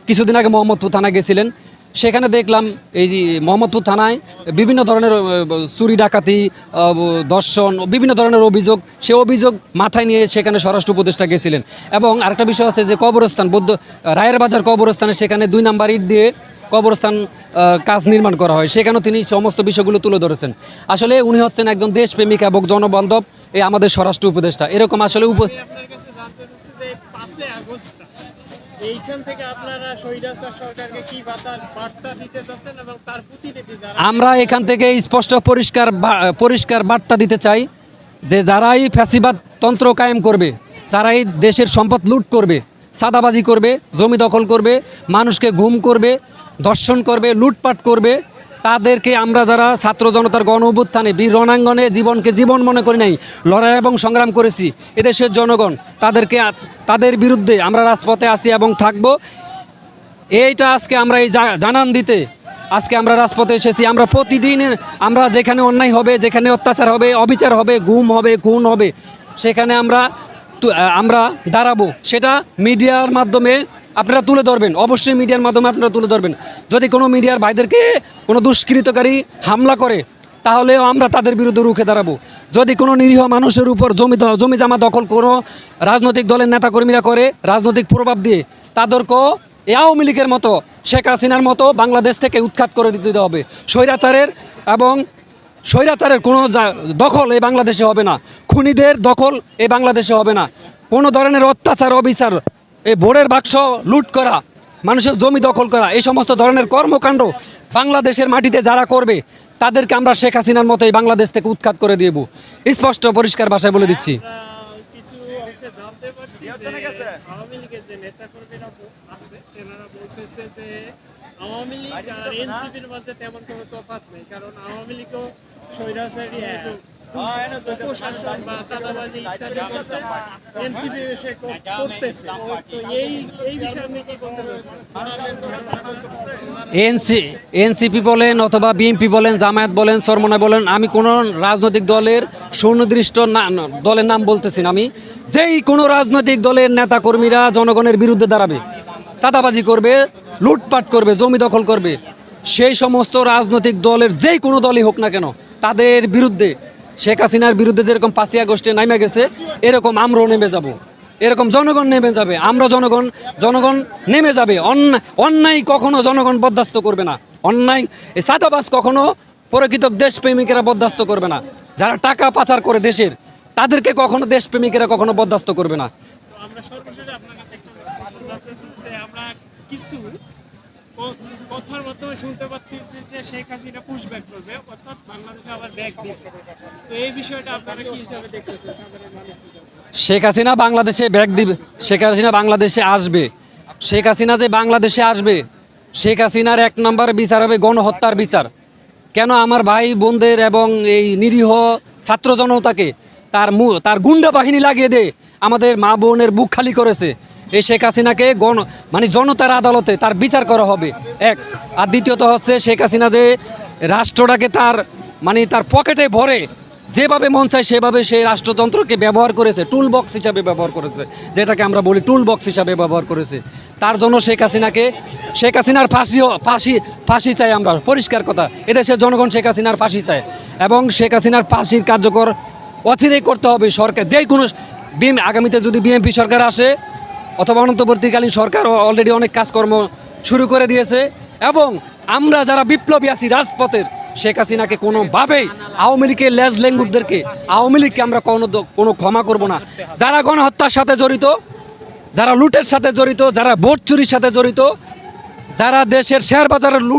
কিছুদিন আগে মোহাম্মদপুর থানায় গেছিলেন, সেখানে দেখলাম এই যে মোহাম্মদপুর থানায় বিভিন্ন ধরনের চুরি ডাকাতি, ধর্ষণ, বিভিন্ন ধরনের অভিযোগ, সে অভিযোগ মাথায় নিয়ে সেখানে স্বরাষ্ট্র উপদেষ্টা গেছিলেন। এবং আরেকটা বিষয় আছে যে কবরস্থান রায়ের বাজার কবরস্থানে সেখানে 2 নাম্বার ইট দিয়ে কবরস্থান কাজ নির্মাণ করা হয়, সেখানেও তিনি সমস্ত বিষয়গুলো তুলে ধরেছেন। আসলে উনি হচ্ছেন একজন দেশপ্রেমিক এবং জনবান্ধব এই আমাদের স্বরাষ্ট্র উপদেষ্টা। এরকম আসলে আমরা এখান থেকে স্পষ্ট পরিষ্কার বার্তা দিতে চাই যে যারাই ফ্যাসিবাদ তন্ত্র কায়েম করবে, যারাই দেশের সম্পদ লুট করবে, চাঁদাবাজি করবে, জমি দখল করবে, মানুষকে গুম করবে, ধর্ষণ করবে, লুটপাট করবে, তাদেরকে আমরা যারা ছাত্র জনতার গণ অভ্যুত্থানে বীর রণাঙ্গনে জীবনকে জীবন মনে করি নাই, লড়াই এবং সংগ্রাম করেছি, এদেশের জনগণ তাদের বিরুদ্ধে আমরা রাজপথে আছি এবং থাকব। এইটা আজকে আমরা এই জানান দিতে আজকে আমরা রাজপথে এসেছি। আমরা প্রতিদিন আমরা যেখানে অন্যায় হবে, যেখানে অত্যাচার হবে, অবিচার হবে, গুম হবে, খুন হবে, সেখানে আমরা দাঁড়াবো। সেটা মিডিয়ার মাধ্যমে আপনারা তুলে ধরবেন, অবশ্যই মিডিয়ার মাধ্যমে আপনারা তুলে ধরবেন। যদি কোনো মিডিয়ার ভাইদেরকে কোনো দুষ্কৃতকারী হামলা করে, তাহলেও আমরা তাদের বিরুদ্ধে রুখে দাঁড়াবো। যদি কোনো নিরীহ মানুষের উপর জমি জামা দখল কোনো রাজনৈতিক দলের নেতাকর্মীরা করে, রাজনৈতিক প্রভাব দিয়ে, তাদেরকেও আওয়ামী লীগের মতো, শেখ হাসিনার মতো বাংলাদেশ থেকে উৎখাত করে দিতে হবে। স্বৈরাচারের কোনো দখল এই বাংলাদেশে হবে না, খুনিদের দখল এই বাংলাদেশে হবে না। কোনো ধরনের অত্যাচার, অবিচার, এই ভোটের বাক্স লুট করা, মানুষের জমি দখল করা, এই সমস্ত ধরনের কর্মকাণ্ড বাংলাদেশের মাটিতে যারা করবে, তাদেরকে আমরা শেখ হাসিনার মতো এই বাংলাদেশ থেকে উৎখাত করে দেব। স্পষ্ট পরিষ্কার ভাষায় বলে দিচ্ছি। আওয়ামী লীগ আর এনসিপির মধ্যে তেমন কোনো তফাৎ নেই, কারণ আওয়ামী লীগও স্বৈরাচারী কুশাসন বা চাঁদাবাজি ইত্যাদি করছে, এনসিপি এসে করতেছে। তো এই বিষয়ে আপনি কি বলতে চাচ্ছেন? এনসিপি বলেন অথবা বিএনপি বলেন, জামায়াত বলেন, চরমনায় বলেন, আমি কোনো রাজনৈতিক দলের সুনির্দিষ্ট দলের নাম বলতেছি না। আমি যেই কোনো রাজনৈতিক দলের নেতাকর্মীরা জনগণের বিরুদ্ধে দাঁড়াবে, চাঁদাবাজি করবে, লুটপাট করবে, জমি দখল করবে, সেই সমস্ত রাজনৈতিক দলের যেই কোনো দলই হোক না কেন, তাদের বিরুদ্ধে শেখ হাসিনার বিরুদ্ধে যেরকম 5ই আগস্টে নেমে গেছে, এরকম আমরাও নেমে যাব। এরকম জনগণ নেমে যাবে, আমরা জনগণ নেমে যাবে। অন্যায় কখনো জনগণ বরদাস্ত করবে না। অন্যায় এই চাঁদাবাজ কখনো প্রকৃত দেশপ্রেমিকেরা বরদাস্ত করবে না। যারা টাকা পাচার করে দেশের, তাদেরকে কখনো দেশপ্রেমিকেরা কখনো বরদাস্ত করবে না। আমরা সর্বশেষে আপনার কাছে একটা প্রশ্ন রাখতেছি যে আমরা কিছু কথার মাধ্যমে শুনতে পাচ্ছি যে শেখ হাসিনা পুশব্যাক করবে, অর্থাৎ বাংলাদেশে আবার ব্যাক দিবে। তো এই বিষয়টা আপনারা কি হিসাবে দেখতেছেন সাধারণ মানুষ হিসেবে? শেখ হাসিনা বাংলাদেশে ব্যাক দিবে, শেখ হাসিনা বাংলাদেশে আসবে। শেখ হাসিনা যে বাংলাদেশে আসবে, শেখ হাসিনার 1 নম্বর বিচার হবে গণহত্যার বিচার। কেন আমার ভাই বোনদের এবং এই নিরীহ ছাত্র জনতাকে তার গুন্ডা বাহিনী লাগিয়ে দে আমাদের মা বোনের বুক খালি করেছে। এই শেখ হাসিনাকে জনতার আদালতে তার বিচার করা হবে, এক। আর দ্বিতীয়ত হচ্ছে শেখ হাসিনা যে রাষ্ট্রটাকে তার পকেটে ভরে যেভাবে মন চায় সেভাবে সেই রাষ্ট্রযন্ত্রকে ব্যবহার করেছে, টুল বক্স হিসাবে ব্যবহার করেছে, যেটাকে আমরা বলি টুল বক্স হিসাবে ব্যবহার করেছে। তার জন্য শেখ হাসিনার ফাঁসি চাই আমরা, পরিষ্কার কথা। এদেশের জনগণ শেখ হাসিনার ফাঁসি চায় এবং শেখ হাসিনার ফাঁসির কার্যকর অচিরেই করতে হবে সরকার। যেই কোনো আগামীতে যদি বিএনপি সরকার আসে অথবা অন্তর্বর্তীকালীন সরকার অলরেডি অনেক কাজকর্ম শুরু করে দিয়েছে, এবং আমরা যারা বিপ্লবী আছি রাজপথের, শেখ হাসিনাকে কোনোভাবেই, আওয়ামী লীগের লেজ লেঙ্গুরদেরকে, আওয়ামী লীগকে আমরা কোনো ক্ষমা করব না। যারা গণহত্যার সাথে জড়িত, যারা লুটের সাথে জড়িত, যারা ভোট চুরির সাথে জড়িত, যারা দেশের শেয়ার বাজারের লুট